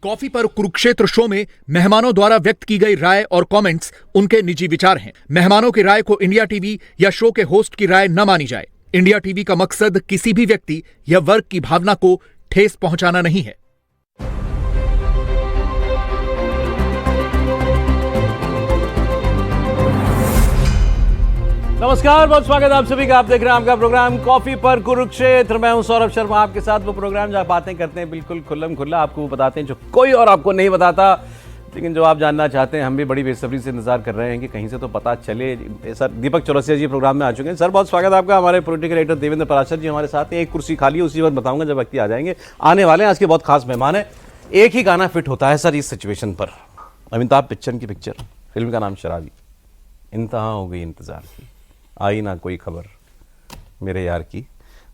Coffee पर Kurukshetra show में मेहमानों द्वारा व्यक्त की गई राय और कमेंट्स उनके निजी विचार हैं। मेहमानों की राय को इंडिया टीवी या शो के होस्ट की राय न मानी जाए। इंडिया टीवी का मकसद किसी भी व्यक्ति या वर्ग की भावना को ठेस पहुंचाना नहीं है। नमस्कार, बहुत स्वागत आप सभी का। आप देख रहे हैं आपका प्रोग्राम कॉफी पर कुरुक्षेत्र। मैं हूं सौरभ शर्मा, आपके साथ वो प्रोग्राम जहां बातें करते हैं बिल्कुल खुल्लम खुल्ला, आपको वो बताते हैं जो कोई और आपको नहीं बताता, लेकिन जो आप जानना चाहते हैं हम भी बड़ी बेसब्री से इंतजार कर रहे हैं कि कहीं से तो पता चले। सर दीपक चौरसिया जी प्रोग्राम में आ चुके हैं। सर बहुत स्वागत आपका। हमारे पॉलिटिकल एडिटर देवेंद्र पराशर जी हमारे साथ हैं। एक कुर्सी खाली है, उसी वक्त बताऊंगा जब व्यक्ति आ जाएंगे। आने वाले हैं आज के बहुत खास मेहमान है। एक ही गाना फिट होता है सर इस सिचुएशन पर। अमिताभ बच्चन की पिक्चर, फिल्म का नाम शराबी। इंतहा हो गई इंतजार की, आई ना कोई खबर मेरे यार की।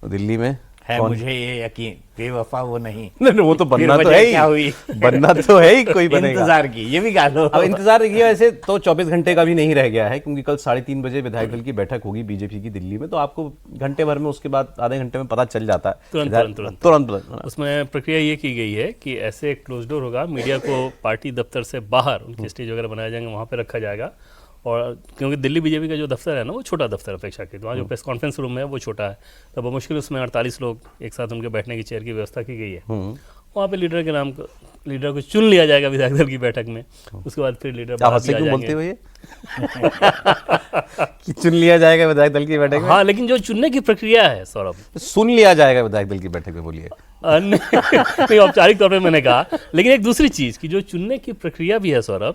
दिल्ली में है मुझे ये यकीन, बेवफा वो नहीं। नहीं वो तो बनना तो है ही, क्या हुई बनना तो है ही, कोई बनेगा। इंतजार की, ये भी गा लो। अब इंतजार किया वैसे तो 24 घंटे का भी नहीं रह गया है, क्योंकि कल 3:30 बजे विधायक दल की बैठक होगी बीजेपी की दिल्ली में। तो आपको घंटे भर में, उसके बाद आधे घंटे में पता चल जाता है तुरंत। उसमें प्रक्रिया ये की गई है कि ऐसे एक क्लोज डोर होगा, मीडिया को पार्टी दफ्तर से बाहर उनके स्टेज वगैरह बनाए जाएंगे, वहाँ पे रखा जाएगा। और क्योंकि दिल्ली बीजेपी का जो दफ्तर है ना, वो छोटा दफ्तर अपेक्षाकृत, वहाँ जो प्रेस कॉन्फ्रेंस रूम है वो छोटा है, तो मुश्किल उसमें 48 लोग एक साथ उनके बैठने की चेयर की व्यवस्था की गई है। वहाँ पे लीडर के नाम लीडर को चुन लिया जाएगा विधायक दल की बैठक में। उसके बाद फिर लीडर क्यों बोलते हुए कि चुन लिया जाएगा विधायक दल की बैठक में? हाँ, लेकिन जो चुनने की प्रक्रिया है सौरभ, सुन लिया जाएगा विधायक दल की बैठक में, बोलिए। नहीं, औपचारिक तौर पर मैंने कहा, लेकिन एक दूसरी चीज की जो चुनने की प्रक्रिया भी है सौरभ,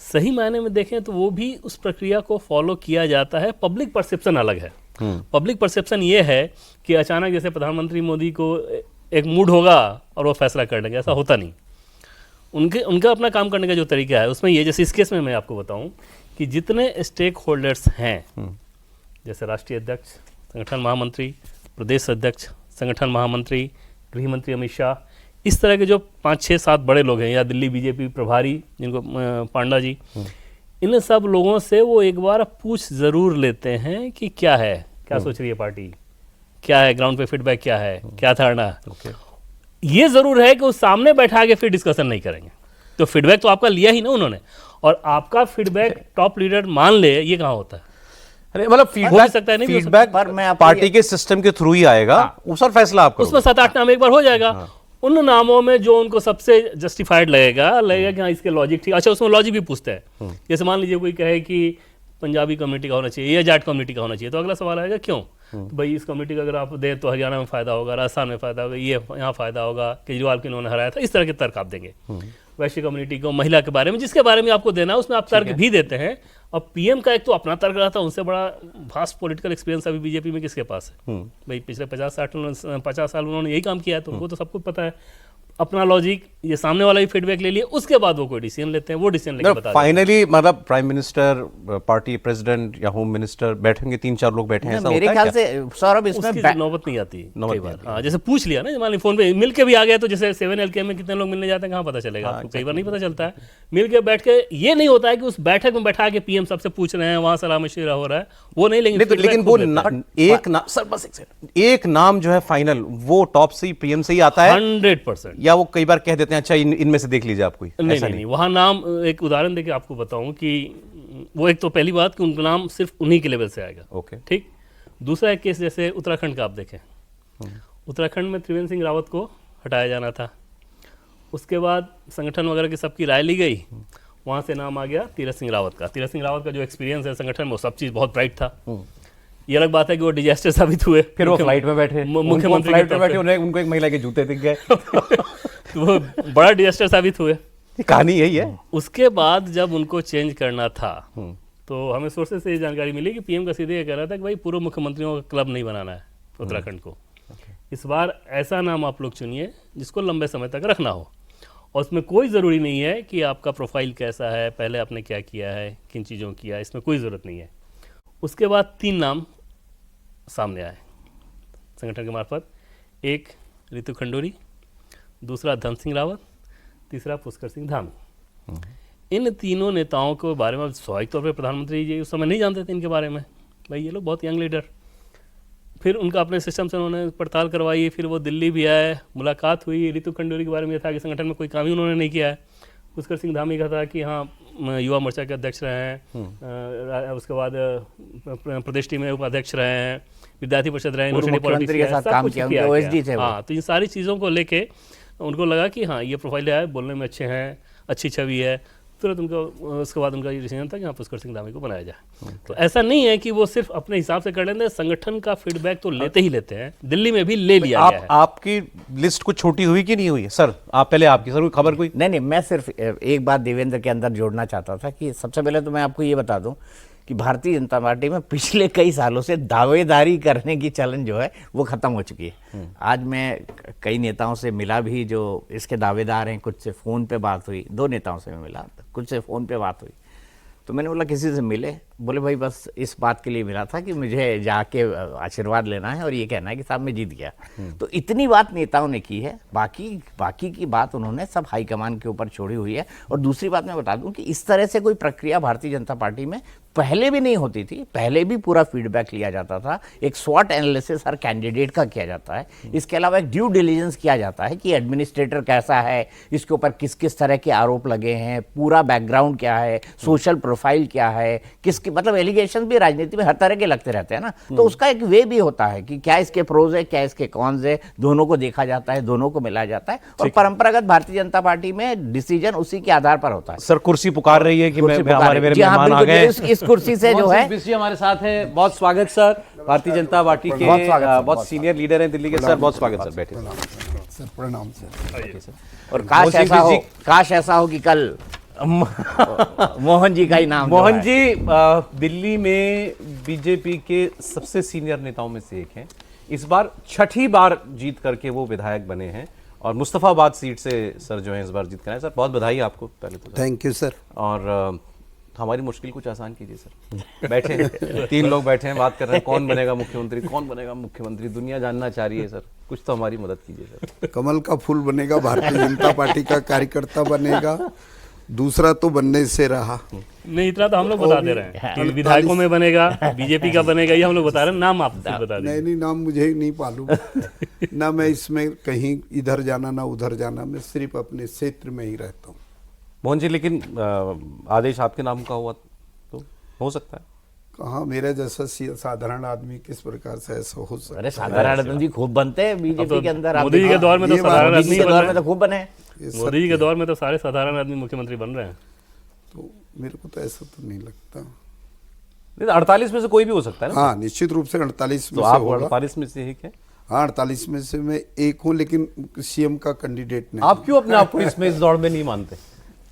सही मायने में देखें तो वो भी उस प्रक्रिया को फॉलो किया जाता है। पब्लिक परसेप्शन अलग है। पब्लिक परसेप्शन ये है कि अचानक जैसे प्रधानमंत्री मोदी को एक मूड होगा और वो फैसला कर लेंगे, ऐसा होता नहीं। उनका अपना काम करने का जो तरीका है उसमें ये, जैसे इस केस में मैं आपको बताऊं कि जितने स्टेक होल्डर्स हैं, जैसे राष्ट्रीय अध्यक्ष, संगठन महामंत्री, प्रदेश अध्यक्ष, संगठन महामंत्री, गृह मंत्री अमित शाह, इस तरह के जो 5, 6, 7 बड़े लोग हैं, या दिल्ली बीजेपी प्रभारी जिनको पांडा जी, इन सब लोगों से वो एक बार पूछ जरूर लेते हैं कि क्या है, क्या सोच रही है पार्टी, क्या है ग्राउंड पे फीडबैक, क्या है, क्या धारणा है। ये जरूर है कि वो सामने बैठा के फिर डिस्कशन नहीं करेंगे। तो फीडबैक तो आपका लिया ही ना उन्होंने, और आपका फीडबैक टॉप लीडर मान ले, ये कहाँ होता है? अरे मतलब फीडबैक पार्टी के सिस्टम के थ्रू ही आएगा। उस पर फैसला आपका, उसमें 7-8 नाम एक बार हो जाएगा। उन नामों में जो उनको सबसे जस्टिफाइड लगेगा कि हाँ इसके लॉजिक ठीक। अच्छा, उसमें लॉजिक भी पूछते हैं। जैसे मान लीजिए कोई कहे कि पंजाबी कम्युनिटी का होना चाहिए या जाट कम्युनिटी का होना चाहिए, तो अगला सवाल आएगा क्यों? तो भाई इस कम्युनिटी का अगर आप दें तो हरियाणा में फायदा होगा, राजस्थान में फायदा होगा, ये यहाँ फायदा होगा, केजरीवाल को इन्होंने हराया था, इस तरह के तर्क आप देंगे। वैश्य कम्युनिटी को, महिला के बारे में, जिसके बारे में आपको देना है उसमें आप तर्क भी देते हैं। अब पीएम का एक तो अपना तर्क रहा था, उनसे बड़ा वास्ट पॉलिटिकल एक्सपीरियंस अभी बीजेपी में किसके पास है? भाई पिछले 50 साल उन्होंने यही काम किया है, तो उनको तो सब कुछ पता है। अपना लॉजिक, ये सामने वाला भी फीडबैक ले लिया, उसके बाद वो कोई डिसीजन लेते हैं, वो डिसीजन लेके बता फाइनली मतलब प्राइम मिनिस्टर, पार्टी प्रेसिडेंट या होम मिनिस्टर बैठेंगे, 3-4 लोग बैठे हैं, मेरे ख्याल से सौरभ इसमें नौबत नहीं आती कई बार। हाँ, जैसे पूछ लिया ना, मान ली फोन पे मिल के भी आ गया, तो जैसे 7LK में कितने लोग मिलने जाते हैं, कहाँ पता चलेगा आपको? कई बार नहीं पता चलता है। मिल के बैठ के ये नहीं होता है कि उस बैठक में बैठा के पीएम सबसे पूछ रहे हैं, वहां सलाह मशवरा हो रहा है, वो नहीं। लेकिन वो एक नाम जो है फाइनल, वो टॉप से पीएम से ही आता है 100%। या वो कई बार कह देते हैं अच्छा इनमें से देख लीजिए आप कोई? नहीं, वहाँ नाम, एक उदाहरण देके आपको बताऊं कि वो एक तो पहली बात कि उनका नाम सिर्फ उन्हीं के लेवल से आएगा। ओके, ठीक। दूसरा एक केस जैसे उत्तराखंड का आप देखें, उत्तराखंड में त्रिवेंद्र सिंह रावत को हटाया जाना था। उसके बाद संगठन वगैरह की सबकी राय ली गई, वहाँ से नाम आ गया तीरथ सिंह रावत का। तीरथ सिंह रावत का जो एक्सपीरियंस है संगठन में, वो सब चीज़ बहुत ब्राइट था। ये अलग बात है कि वो डिजास्टर साबित हुए। फिर वो फ्लाइट में बैठे, मुख्यमंत्री फ्लाइट में बैठे, उनको एक महिला के जूते दिख गए तो वो बड़ा डिजास्टर साबित हुए। कहानी यही है। उसके बाद जब उनको चेंज करना था, तो हमें सोर्सेज से ये जानकारी मिली कि पीएम का सीधे ये कह रहा था कि भाई पूर्व मुख्यमंत्रियों का क्लब नहीं बनाना है उत्तराखंड को। इस बार ऐसा नाम आप लोग चुनिए जिसको लंबे समय तक रखना हो, और उसमें कोई ज़रूरी नहीं है कि आपका प्रोफाइल कैसा है, पहले आपने क्या किया है, किन चीज़ों किया, इसमें कोई ज़रूरत नहीं है। उसके बाद 3 नाम सामने आए संगठन के मार्फत। एक रितु खंडूरी, दूसरा धन सिंह रावत, तीसरा पुष्कर सिंह धामी। इन तीनों नेताओं के बारे में स्वाभाविक तौर पर प्रधानमंत्री जी उस समय नहीं जानते थे इनके बारे में। भाई ये लोग बहुत यंग लीडर, फिर उनका अपने सिस्टम से उन्होंने पड़ताल करवाई, फिर वो दिल्ली भी आए, मुलाकात हुई। रितु खंडूरी के बारे में था कि संगठन में कोई काम ही उन्होंने नहीं किया है। पुष्कर सिंह धामी का था कि हाँ युवा मोर्चा के अध्यक्ष रहे हैं, उसके बाद प्रदेश टीम में उपाध्यक्ष रहे हैं, विद्यार्थी परिषद रहे, मुख्यमंत्री के साथ काम किया, उनके ओएसडी थे। हाँ, तो इन सारी चीज़ों को लेके उनको लगा कि हाँ ये प्रोफाइल है, बोलने में अच्छे हैं, अच्छी छवि है। तुरंत उनको उसके बाद उनका ये डिसीजन था कि हाँ पुष्कर सिंह धामी को बनाया जाए। तो ऐसा नहीं है कि वो सिर्फ अपने हिसाब से कर लेते, संगठन का फीडबैक तो लेते ही लेते हैं। दिल्ली में भी ले लिया गया है। आपकी लिस्ट कुछ छोटी हुई कि नहीं हुई है सर? आप पहले आपकी सर खबर कोई? नहीं, मैं सिर्फ एक बात देवेंद्र के अंदर जोड़ना चाहता था कि सबसे पहले तो मैं आपको ये बता दूं कि भारतीय जनता पार्टी में पिछले कई सालों से दावेदारी करने की चलन जो है वो खत्म हो चुकी है। आज मैं कई नेताओं से मिला भी जो इसके दावेदार हैं, कुछ से फ़ोन पे बात हुई, 2 नेताओं से मैं मिला, कुछ से फ़ोन पे बात हुई। तो मैंने बोला किसी से मिले? बोले भाई बस इस बात के लिए मिला था कि मुझे जाके आशीर्वाद लेना है और ये कहना है कि साहब मैं जीत गया। तो इतनी बात नेताओं ने की है, बाकी की बात उन्होंने सब हाईकमान के ऊपर छोड़ी हुई है। और दूसरी बात मैं बता दूं कि इस तरह से कोई प्रक्रिया भारतीय जनता पार्टी में पहले भी नहीं होती थी। पहले भी पूरा फीडबैक लिया जाता था, एक स्वॉट एनालिसिस हर कैंडिडेट का किया जाता है। इसके अलावा एक ड्यू डिलीजेंस किया जाता है कि एडमिनिस्ट्रेटर कैसा है, इसके ऊपर किस किस तरह के आरोप लगे हैं, पूरा बैकग्राउंड क्या है, सोशल प्रोफाइल क्या है, किसकी मतलब एलिगेशन भी राजनीति में हर तरह के लगते रहते हैं ना। तो उसका एक वे भी होता है कि क्या इसके प्रोज है, क्या इसके कॉन्स है, दोनों को देखा जाता है, दोनों को मिलाया जाता है। और परंपरागत भारतीय जनता पार्टी में डिसीजन उसी के आधार पर होता है। सर कुर्सी पुकार रही है कि कुर्सी पुकार हमारे रही है। मेरे जी हाँ, मेहमान आ बिल्कुल, गए। इस कुर्सी से जो है बिस्सी हमारे साथ हैं। बहुत स्वागत सर, भारतीय जनता पार्टी के बहुत स्वागत सर, बहुत सीनियर लीडर हैं दिल्ली के। सर बहुत स्वागत सर, बैठे सर। प्रणाम सर। और काश ऐसा हो कि कल मोहन जी का ही नाम मोहन जी दिल्ली में बीजेपी के सबसे सीनियर नेताओं में से एक हैं। इस बार 6ठी बार जीत करके वो विधायक बने हैं और मुस्तफाबाद सीट से सर जो है इस बार जीत कर आए। सर बहुत बधाई आपको पहले तो। Thank you sir. और हमारी मुश्किल कुछ आसान कीजिए सर। बैठे हैं 3 लोग बैठे हैं, बात कर रहे हैं कौन बनेगा मुख्यमंत्री, कौन बनेगा मुख्यमंत्री, दुनिया जानना चाह रही है सर। कुछ तो हमारी मदद कीजिए सर। कमल का फूल बनेगा, भारतीय जनता पार्टी का कार्यकर्ता बनेगा, दूसरा तो बनने से रहा नहीं, इतना तो हम लोग बता दे रहे हैं कि विधायकों में बनेगा, बीजेपी का बनेगा, ये हम लोग बता रहे हैं। नाम आप बता दें। नहीं, नाम मुझे नहीं मालूम ना मैं इसमें कहीं इधर जाना ना उधर जाना, मैं सिर्फ अपने क्षेत्र में ही रहता हूँ। मोहन जी लेकिन आदेश आपके नाम का हुआ तो हो सकता है। कहाँ मेरा जैसा साधारण आदमी किस प्रकार से ऐसा हो सकता है? अरे साधारण आदमी खूब बनते हैं बीजेपी के अंदर। मोदी जी के दौर में तो साधारण आदमी के दौर में तो खूब बने। मोदी जी के दौर में तो सारे साधारण आदमी मुख्यमंत्री बन रहे हैं। तो मेरे को तो ऐसा तो नहीं लगता। नहीं 48 में से कोई भी हो सकता है ना। हाँ निश्चित रूप से 48 में तो से आप होगा। 48 में से एक है। हाँ 48 में से मैं एक हूँ, लेकिन सीएम का कैंडिडेट नहीं। आप क्यों अपने आप को इसमें इस दौड़ में नहीं मानते?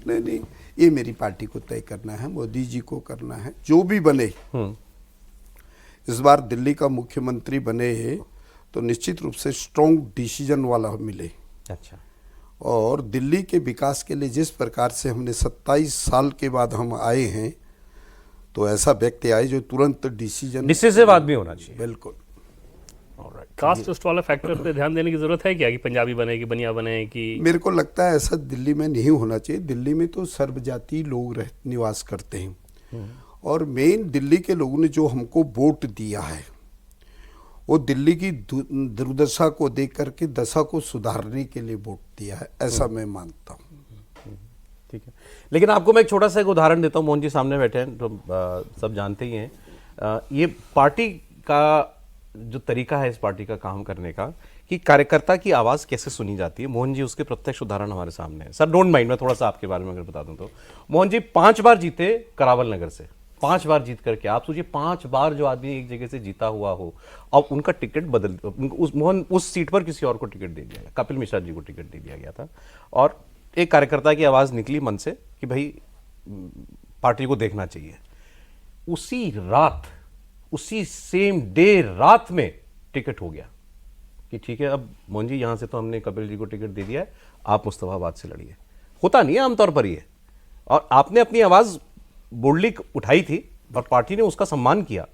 नहीं, ये मेरी पार्टी को तय करना है, मोदी जी को करना है। जो भी बने इस बार दिल्ली का मुख्यमंत्री बने तो निश्चित रूप से स्ट्रॉन्ग डिसीजन वाला मिले। अच्छा। और दिल्ली के विकास के लिए जिस प्रकार से हमने 27 साल के बाद हम आए हैं, तो ऐसा व्यक्ति आए जो तुरंत डिसीजन डिसिसिव आदमी होना चाहिए। बिल्कुल। कास्ट लिस्ट वाला फैक्टर पे ध्यान देने की जरूरत है क्या कि पंजाबी बने कि बनिया बने कि? मेरे को लगता है ऐसा दिल्ली में नहीं होना चाहिए। दिल्ली में तो सर्वजातीय लोग निवास करते हैं और मेन दिल्ली के लोगों ने जो हमको वोट दिया है वो दिल्ली की दुर्दशा को देख करके दशा को सुधारने के लिए वोट दिया है, ऐसा मैं मानता हूँ। ठीक है, लेकिन आपको मैं एक छोटा सा एक उदाहरण देता हूँ। मोहन जी सामने बैठे हैं तो सब जानते ही हैं। ये पार्टी का जो तरीका है, इस पार्टी का काम करने का, कि कार्यकर्ता की आवाज़ कैसे सुनी जाती है। मोहन जी उसके प्रत्यक्ष उदाहरण हमारे सामने है। सर डोंट माइंड, मैं थोड़ा सा आपके बारे में अगर बता दूं तो मोहन जी 5 बार जीते करावल नगर से, 5 बार जीत करके। आप सोचिए 5 बार जो आदमी एक जगह से जीता हुआ हो, अब उनका टिकट बदल, मोहन उस सीट पर किसी और को टिकट दे दिया गया, कपिल मिश्रा जी को टिकट दे दिया गया था। और एक कार्यकर्ता की आवाज़ निकली मन से कि भाई पार्टी को देखना चाहिए। उसी रात, उसी सेम डे रात में टिकट हो गया कि ठीक है अब मोहन जी यहाँ से तो हमने कपिल जी को टिकट दे दिया है, आप मुस्तफाबाद से लड़िए। होता नहीं है आमतौर पर ये। और आपने अपनी आवाज़ बोल्डली उठाई थी और पार्टी ने उसका सम्मान किया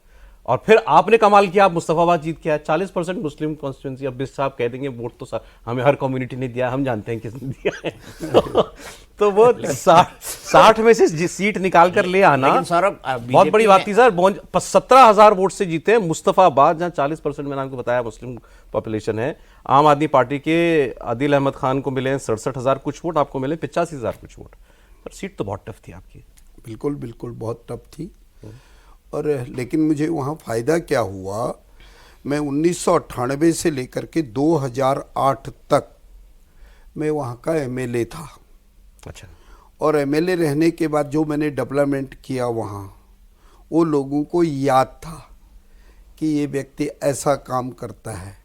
और फिर आपने कमाल किया, आप मुस्तफाबाद जीत के आए। 40% मुस्लिम कॉन्स्टिट्यूंसी। अब बिस साहब कह देंगे वोट तो हमें हर कम्युनिटी ने दिया, हम जानते हैं किसने दिया है। तो वो 60 में से सीट निकाल कर ले आना लेकिन सौरभ, बहुत बड़ी बात थी सर। 17,000 वोट से जीते मुस्तफाबाद, जहां 40% मैंने आपको बताया मुस्लिम पॉपुलेशन है। आम आदमी पार्टी के आदिल अहमद खान को मिले 67,000 कुछ वोट, आपको मिले 85,000 कुछ वोट। पर सीट तो बहुत टफ थी आपकी। बिल्कुल बिल्कुल बहुत टफ थी। और लेकिन मुझे वहाँ फ़ायदा क्या हुआ, मैं 1998 से लेकर के 2008 तक मैं वहाँ का एमएलए था। अच्छा। और एमएलए रहने के बाद जो मैंने डेवलपमेंट किया वहाँ, वो लोगों को याद था कि ये व्यक्ति ऐसा काम करता है।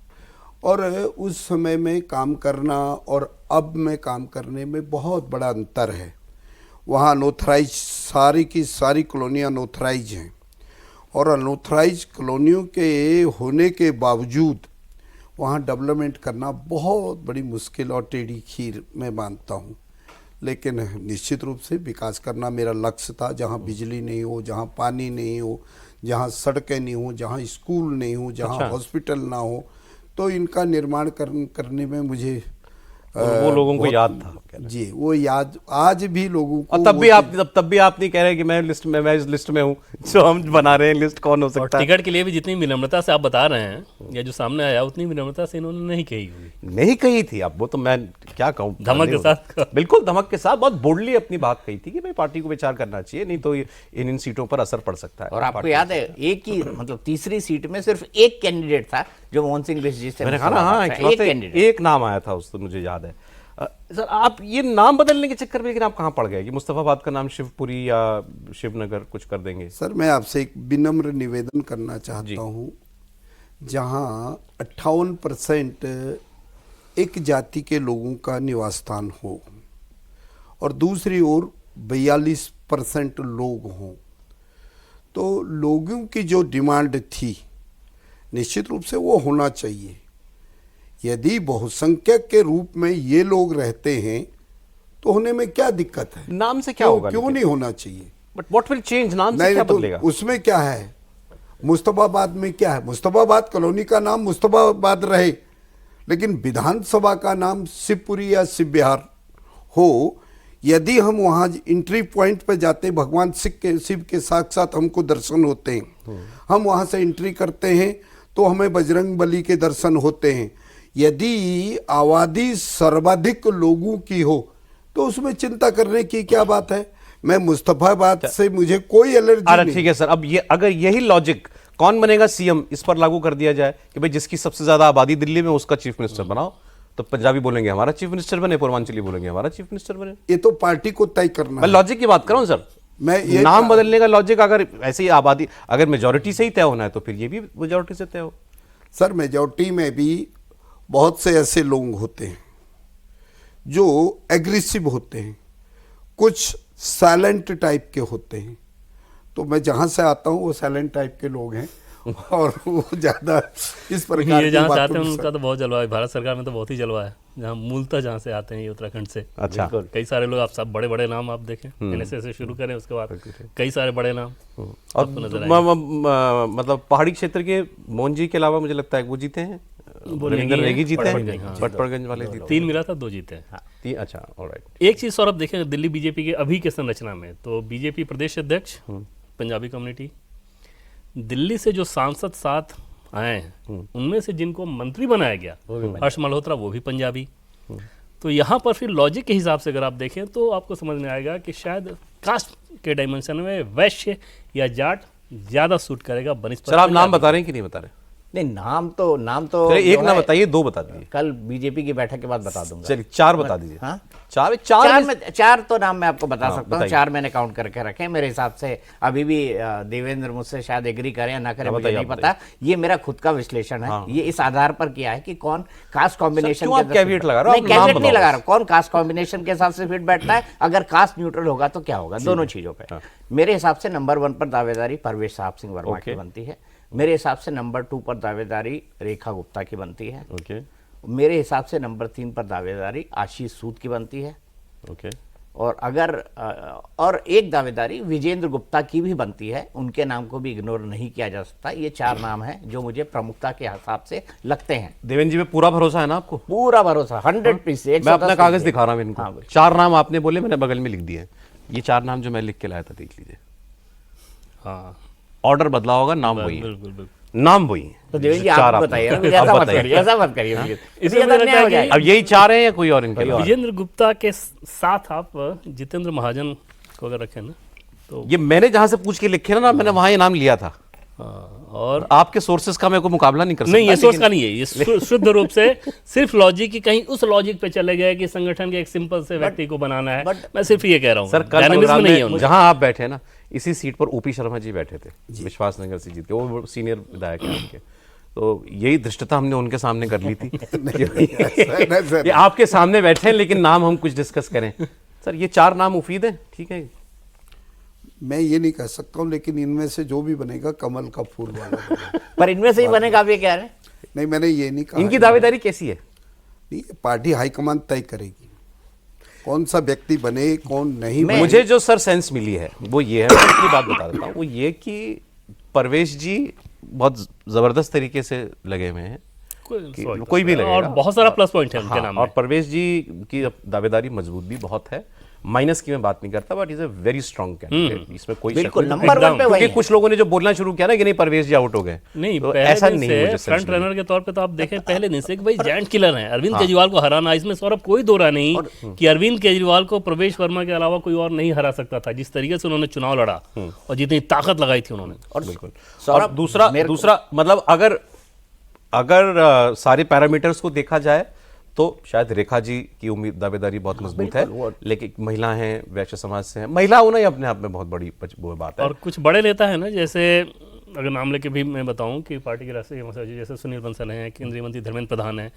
और उस समय में काम करना और अब में काम करने में बहुत बड़ा अंतर है। वहाँ अनऑथराइज सारी की सारी कॉलोनियाँ अनऑथराइज हैं, और अनऑथराइज कॉलोनियों के होने के बावजूद वहाँ डेवलपमेंट करना बहुत बड़ी मुश्किल और टेढ़ी खीर मैं मानता हूँ। लेकिन निश्चित रूप से विकास करना मेरा लक्ष्य था। जहाँ बिजली नहीं हो, जहाँ पानी नहीं हो, जहाँ सड़कें नहीं हो, जहाँ स्कूल नहीं हो, जहाँ हॉस्पिटल ना हो, तो इनका निर्माण करने में मुझे वो लोगों को याद था। जी, वो याद आज भी लोगों को। और तब भी आप नहीं कह रहे कि मैं इस लिस्ट में हूँ, जो हम बना रहे हैं लिस्ट कौन हो और सकता है। टिकट के लिए भी जितनी विनम्रता से आप बता रहे हैं या जो सामने आया, उतनी विनम्रता से इन्होंने नहीं कही होगी। नहीं कही थी। अब वो तो मैं क्या कहूँ, धमक के साथ। बिल्कुल धमक के साथ बहुत बोल्डली अपनी बात कही थी कि भाई पार्टी को विचार करना चाहिए, नहीं तो इन सीटों पर असर पड़ सकता है। और आपको याद है, एक ही मतलब तीसरी सीट में सिर्फ एक कैंडिडेट था जो मोहन सिंह बिस्जी से। मैंने कहा ना, हाँ, एक नाम आया था उस, तो मुझे याद है। सर, आप ये नाम बदलने के चक्कर में लेकिन आप कहाँ पड़ गए कि मुस्तफाबाद का नाम शिवपुरी या शिवनगर कुछ कर देंगे? सर, मैं आपसे एक विनम्र निवेदन करना चाहता हूँ। जहाँ 58% एक जाति के लोगों का निवास स्थान हो और दूसरी ओर 42% लोग हों, तो लोगों की जो डिमांड थी निश्चित रूप से वो होना चाहिए। यदि बहुसंख्यक के रूप में ये लोग रहते हैं तो होने में क्या दिक्कत है? नाम से क्या होगा? क्यों नहीं होना चाहिए? But what will change? नाम से क्या बदलेगा? उसमें क्या है? मुस्तफाबाद में क्या है? मुस्तफाबाद कॉलोनी का नाम मुस्तफाबाद रहे, लेकिन विधानसभा का नाम शिवपुरी या शिव विहार हो। यदि हम वहाँ एंट्री पॉइंट पर जाते, भगवान शिव के साथ हमको दर्शन होते हैं। हम वहाँ से एंट्री करते हैं तो हमें बजरंग बली के दर्शन होते हैं। यदि आबादी सर्वाधिक लोगों की हो तो उसमें चिंता करने की क्या बात है? मैं मुस्तफाबाद से मुझे कोई एलर्जी नहीं। ठीक है सर, अब ये अगर यही लॉजिक कौन बनेगा सीएम, इस पर लागू कर दिया जाए कि भाई जिसकी सबसे ज्यादा आबादी दिल्ली में उसका चीफ मिनिस्टर बनाओ, तो पंजाबी बोलेंगे हमारा चीफ मिनिस्टर बने, पूर्वांचली बोलेंगे हमारा चीफ मिनिस्टर बने। ये तो पार्टी को तय करना मैं है। लॉजिक की बात कर रहा हूं सर। मैं ये नाम बदलने का लॉजिक अगर ऐसे ही आबादी अगर मेजोरिटी से ही तय होना है तो फिर ये भी मेजोरिटी से तय हो। सर, मेजोरिटी में भी बहुत से ऐसे लोग होते हैं जो एग्रेसिव होते हैं, कुछ साइलेंट टाइप के होते हैं। तो मैं जहाँ से आता हूँ वो साइलेंट टाइप के लोग हैं और वो ज़्यादा इस प्रकार ये की जहाँ से आते बातों हैं में उनका तो बहुत जलवा है। भारत सरकार में तो बहुत ही जलवा है। जहाँ मूलतः जहाँ से आते हैं ये उत्तराखंड से। अच्छा। कई सारे लोग, आप सब बड़े बड़े नाम आप देखें, एनएसए से शुरू करें, उसके बाद कई सारे बड़े नाम और आपको नजर आएंगे। मतलब पहाड़ी क्षेत्र के मोहन जी के अलावा मुझे लगता है वो जीते हैं, रविंदर नेगी जीते हैं, पटपड़गंज वाले जीते 3 मिला था, 2 जीते हैं। हैं। अच्छा, ऑलराइट। एक चीज सौरभ देखें, दिल्ली बीजेपी के अभी के संरचना में तो बीजेपी प्रदेश अध्यक्ष पंजाबी कम्युनिटी, दिल्ली से जो सांसद साथ आए हैं उनमें से जिनको मंत्री बनाया गया हर्ष मल्होत्रा, वो भी पंजाबी। तो यहाँ पर फिर लॉजिक के हिसाब से अगर आप देखें तो आपको समझ में आएगा कि शायद कास्ट के डायमेंशन में वैश्य या जाट ज्यादा सूट करेगा बनिस्पत। सर, आप नाम बता रहे हैं कि नहीं बता रहे? नहीं, नाम तो एक जो ना है, बताइए, 2 बता दीजिए। कल बीजेपी की बैठक के बाद बता दूंगा। चलिए 4 बता दीजिए। हाँ? चार चार तो नाम मैं आपको बता सकता हूँ। बताइए। 4 मैंने काउंट करके रखे हैं। मेरे हिसाब से अभी भी देवेंद्र मुझसे शायद एग्री करें या ना करें, मुझे नहीं पता। ये मेरा खुद का विश्लेषण है। ये इस आधार पर किया है कि कौन कास्ट कॉम्बिनेशन क्यों आप कैविएट लगा रहे हो? आप नाम कैविएट नहीं बताओ। लगा रहा, कौन कास्ट कॉम्बिनेशन के हिसाब से फिट बैठता है। अगर कास्ट न्यूट्रल होगा तो क्या होगा, दोनों चीजों पे। मेरे हिसाब से नंबर 1 पर दावेदारी परवेश साहब सिंह वर्मा की बनती है। मेरे हिसाब से नंबर 2 पर दावेदारी रेखा गुप्ता की बनती है। ओके मेरे हिसाब से नंबर 3 पर दावेदारी आशीष सूद की बनती है। ओके। और अगर और एक दावेदारी विजेंद्र गुप्ता की भी बनती है। उनके नाम को भी इग्नोर नहीं किया जा सकता। ये 4 नाम हैं जो मुझे प्रमुखता के हिसाब से लगते हैं। देवेंद्र जी में पूरा भरोसा है ना आपको? पूरा भरोसा 100%। मैं अपना कागज दिखा रहा हूँ इनको। 4 नाम आपने बोले, मैंने बगल में लिख दिए। ये 4 नाम जो मैं लिख के लाया था, देख लीजिए। हाँ ऑर्डर बदला होगा, नाम वही है, बिल्कुल बिल्कुल। नाम वही है। तो देवेंद्र जी चार आप आपने बताइए ना, बताए। ऐसा आप मत बताइए। करिए, ऐसा मत करिए प्लीज। इसमें ये तो मुझे अन्याय लगता हो है जाएगा। अब यही 4 हैं या कोई और इनके अलावा? विजेंद्र गुप्ता के साथ आप जितेंद्र महाजन को अगर रखें ना तो ये मैंने जहां से पूछ के लिखे ना, मैंने वहां ये नाम लिया था। और आपके सोर्सेस का मैं कोई मुकाबला नहीं कर सकता। नहीं, ये सोर्स लेकिन- का नहीं है, ये शुद्ध रूप से सिर्फ लॉजिक की, कहीं उस लॉजिक पे चले गए कि संगठन के एक सिंपल से व्यक्ति को बनाना है। मैं सिर्फ ये कह रहा हूँ, सर कल डायनामिज्म प्रोग्राम नहीं है में उनमें। जहां आप बैठे ना, इसी सीट पर ओपी शर्मा जी बैठे थे, विश्वास नगर से जीत के, वो सीनियर विधायक हैं आपके। तो यही धृष्टता हमने उनके सामने कर ली थी ये आपके सामने बैठे हैं, लेकिन नाम हम कुछ डिस्कस करें। सर ये 4 नाम मुफीद हैं, ठीक है? मैं ये नहीं कह सकता हूँ, लेकिन इनमें से जो भी बनेगा कमल का फूल वाला बनेगा। पर इनमें से ही बनेगा, आप ये कह रहे हैं? नहीं, मैंने ये नहीं कहा। इनकी दावेदारी कैसी है? नहीं, पार्टी हाईकमान तय करेगी कौन सा व्यक्ति बने, कौन नहीं बने। मुझे जो सर सेंस मिली है वो ये है, मैं एक बात बता देता हूँ, वो ये कि परवेश जी बहुत जबरदस्त तरीके से लगे हुए हैं, कोई भी लगेगा। और बहुत सारा प्लस पॉइंट है उनके हाँ, नाम और में। परवेश जी की दावेदारी मजबूत भी बहुत है, माइनस की मैं बात नहीं करता, but is a very strong candidate, इसमें कोई शक बिल्कुल नहीं। नंबर 1 पे वही क्योंकि है। कुछ लोगों ने जो बोलना शुरू किया ना कि नहीं परवेश जी आउट हो गए, नहीं, तो पहले ऐसा दिन नहीं से मुझे फ्रंट sense मिली। रनर के तौर पे तो आप देखें पहले दिन से कि भाई जायंट किलर हैं। अरविंद केजरीवाल को हराना, इसमें सौरभ कोई दो राय नहीं कि अरविंद केजरीवाल को प्रवेश वर्मा के अलावा कोई और नहीं हरा सकता था, जिस तरीके से उन्होंने चुनाव लड़ा और जितनी ताकत लगाई थी उन्होंने। और बिल्कुल। और सौरभ, दूसरा मेरे को- दूसरा मतलब अगर सारे पैरामीटर्स को देखा जाए तो शायद रेखा जी की उम्मीद दावेदारी बहुत मजबूत है, लेकिन महिला हैं, वैश्य समाज से हैं, महिला होना ही अपने आप में बहुत बड़ी वो बात है। और कुछ बड़े नेता हैं ना, जैसे अगर नाम लेके भी मैं बताऊं कि पार्टी के राष्ट्रीय महासचिव जैसे सुनील बंसल हैं, केंद्रीय मंत्री धर्मेंद्र प्रधान हैं,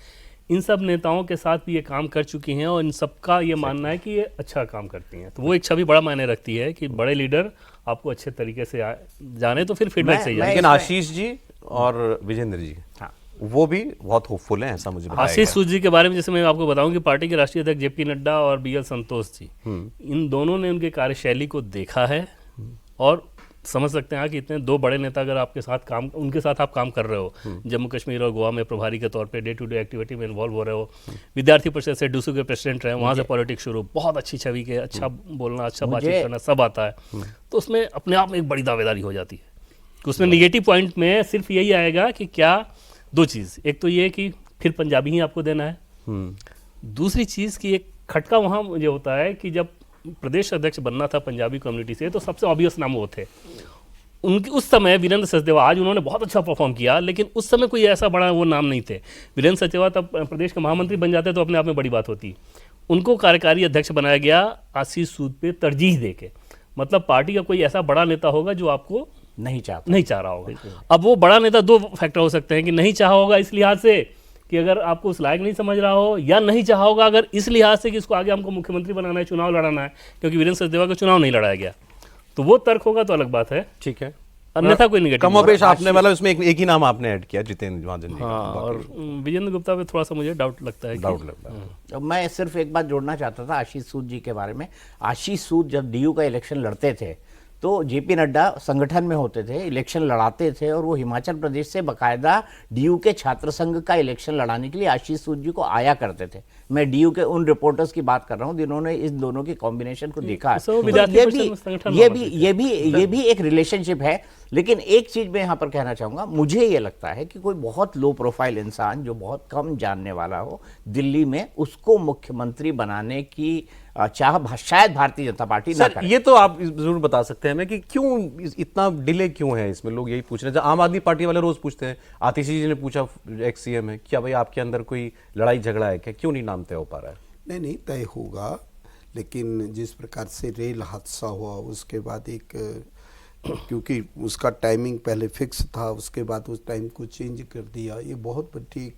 इन सब नेताओं के साथ भी ये काम कर चुकी हैं और इन सबका ये मानना है कि ये अच्छा काम करती हैं। तो वो एक छवि बड़ा मायने रखती है कि बड़े लीडर आपको अच्छे तरीके से जाने तो फिर फीडबैक सही जाए। लेकिन आशीष जी और विजेंद्र जी वो भी बहुत होपफुल हैं, ऐसा मुझे बताया आशीष गया। सूद जी के बारे में जैसे मैं आपको बताऊं कि पार्टी के राष्ट्रीय अध्यक्ष जेपी नड्डा और बीएल संतोष जी, इन दोनों ने उनके कार्यशैली को देखा है और समझ सकते हैं कि इतने 2 बड़े नेता अगर आपके साथ उनके साथ आप काम कर रहे हो, जम्मू कश्मीर और गोवा में प्रभारी के तौर पे डे टू डे एक्टिविटी में इन्वॉल्व हो रहे हो, विद्यार्थी परिषद से डूसू के प्रेसिडेंट रहे, वहाँ से पॉलिटिक्स शुरू, बहुत अच्छी छवि के, अच्छा बोलना, अच्छा बातचीत करना सब आता है, तो उसमें अपने आप में एक बड़ी दावेदारी हो जाती है। उसमें निगेटिव पॉइंट में सिर्फ यही आएगा कि क्या 2 चीज़, एक तो ये कि फिर पंजाबी ही आपको देना है, दूसरी चीज़ कि एक खटका वहाँ मुझे होता है कि जब प्रदेश अध्यक्ष बनना था पंजाबी कम्युनिटी से तो सबसे ऑब्वियस नाम वो थे उनकी उस समय। वीरेंद्र सचदेवा, आज उन्होंने बहुत अच्छा परफॉर्म किया, लेकिन उस समय कोई ऐसा बड़ा वो नाम नहीं थे। वीरेंद्र सचदेवा तब प्रदेश के महामंत्री बन जाते तो अपने आप में बड़ी बात होती। उनको कार्यकारी अध्यक्ष बनाया गया आशीष सूद पे तरजीह देके, मतलब पार्टी का कोई ऐसा बड़ा नेता होगा जो आपको नहीं चाहता, नहीं चाह रहा होगा। अब वो बड़ा नेता 2 फैक्टर हो सकते हैं कि नहीं चाहा होगा इस लिहाज से कि अगर आपको उस लायक नहीं समझ रहा हो, या नहीं चाहा होगा अगर इस लिहाज से कि इसको आगे हमको मुख्यमंत्री बनाना है, चुनाव लड़ाना है, क्योंकि वीरेंद्र सचदेवा का चुनाव नहीं लड़ाया गया, तो वो तर्क होगा तो अलग बात है। ठीक है, अन्यथा कोई निगेटिव कमोबेश आपने मतलब इसमें एक ही नाम आपने ऐड किया, जितेंद्र महाजन जी। हाँ, और विजेंद्र गुप्ता पे थोड़ा सा मुझे डाउट लगता है। डाउट लगता है। अब मैं सिर्फ एक बात जोड़ना चाहता था आशीष सूद जी के बारे में। आशीष सूद जब डीयू का इलेक्शन लड़ते थे तो जेपी नड्डा संगठन में होते थे, इलेक्शन लड़ाते थे, और वो हिमाचल प्रदेश से बकायदा डीयू के छात्र संघ का इलेक्शन लड़ाने के लिए आशीष सूद जी को आया करते थे। मैं डीयू के उन रिपोर्टर्स की बात कर रहा हूँ जिन्होंने इस दोनों की कॉम्बिनेशन को देखा है। तो वो तो विद्यार्थी ये परिषद में भी संगठन ये में भी होते ये भी एक रिलेशनशिप है। लेकिन एक चीज मैं यहाँ पर कहना चाहूँगा, मुझे ये लगता है कि कोई बहुत लो प्रोफाइल इंसान जो बहुत कम जानने वाला हो दिल्ली में, उसको मुख्यमंत्री बनाने की चाह शायद भारतीय जनता पार्टी ना सर करे। ये तो आप जरूर बता सकते हैं हमें कि क्यों इतना डिले क्यों है इसमें, लोग यही पूछ रहे हैं। आम आदमी पार्टी वाले रोज पूछते हैं, आतिशी जी ने पूछा एक्स सीएम है, क्या भाई आपके अंदर कोई लड़ाई झगड़ा है क्या, क्यों नहीं नाम तय हो पा रहा है? नहीं तय होगा, लेकिन जिस प्रकार से रेल हादसा हुआ उसके बाद क्योंकि उसका टाइमिंग पहले फिक्स था, उसके बाद उस टाइम को चेंज कर दिया, ये बहुत बड़ी एक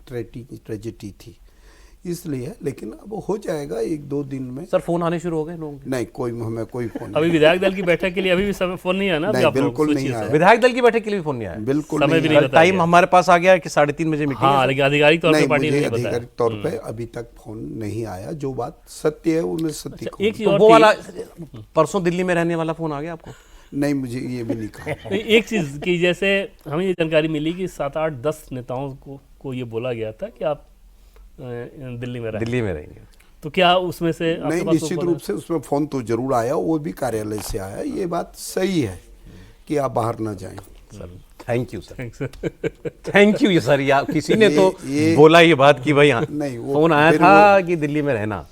ट्रेजेडी थी इसलिए। लेकिन अब हो जाएगा 1-2 दिन में। सर फोन आने शुरू हो गए लोगों के? नहीं, हमें कोई फोन अभी विधायक दल की बैठक के लिए अभी भी समय फोन नहीं आया ना? नहीं, आप लोग बिल्कुल नहीं सोचिए आया। सर। विधायक दल की बैठक के लिए भी फोन नहीं आया? बिल्कुल समय भी नहीं नहीं आया। टाइम हमारे पास आ गया कि 3:30 बजे मीटिंग हाँ, लेकिन आधिकारिक तौर पर नहीं, पार्टी ने मुझे नहीं बताया। आधिकारिक तौर पे अभी तक फोन नहीं आया। जो बात सत्य है वो मैं सत्य कहूँगा। एक चीज तो और वो थी- वाला परसों दिल्ली में रहने वाला फोन आ गया आपको? नहीं, मुझे ये भी नहीं कहा। तो एक चीज की जैसे हमें ये जानकारी मिली कि 7, 8, 10 नेताओं को ये बोला गया था कि आप दिल्ली में रहें। दिल्ली में रहेंगे। तो क्या उसमें से आपके नहीं, पास निश्चित वो रूप से उसमें फोन तो जरूर आया, वो भी कार्यालय से आया। ये बात सही है कि आप बाहर ना जाएं। Thank you sir, Thanks, sir. Thank you sir. या किसी ने तो ये बोला ये बात कि भाई हाँ नहीं, वो फोन आया फिर था कि दिल्ली में रहना।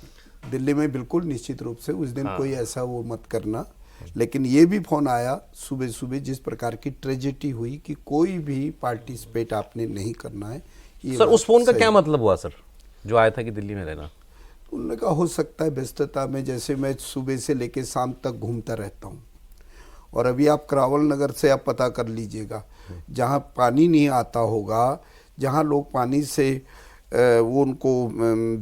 दिल्ली में बिल्कुल निश्चित रूप से उस दिन कोई ऐसा वो मत करना, लेकिन ये भी फोन आया सुबह सुबह जिस प्रकार की ट्रेजेडी हुई कि कोई भी पार्टिसिपेट आपने नहीं करना है। ये सर बात उस फोन का सही क्या है। मतलब हुआ सर, जो आया था कि दिल्ली में रहना? उन्होंने कहा हो सकता है व्यस्तता में, जैसे मैं सुबह से लेकर शाम तक घूमता रहता हूँ, और अभी आप करावल नगर से आप पता कर लीजिएगा, जहाँ पानी नहीं आता होगा, जहाँ लोग पानी से वो उनको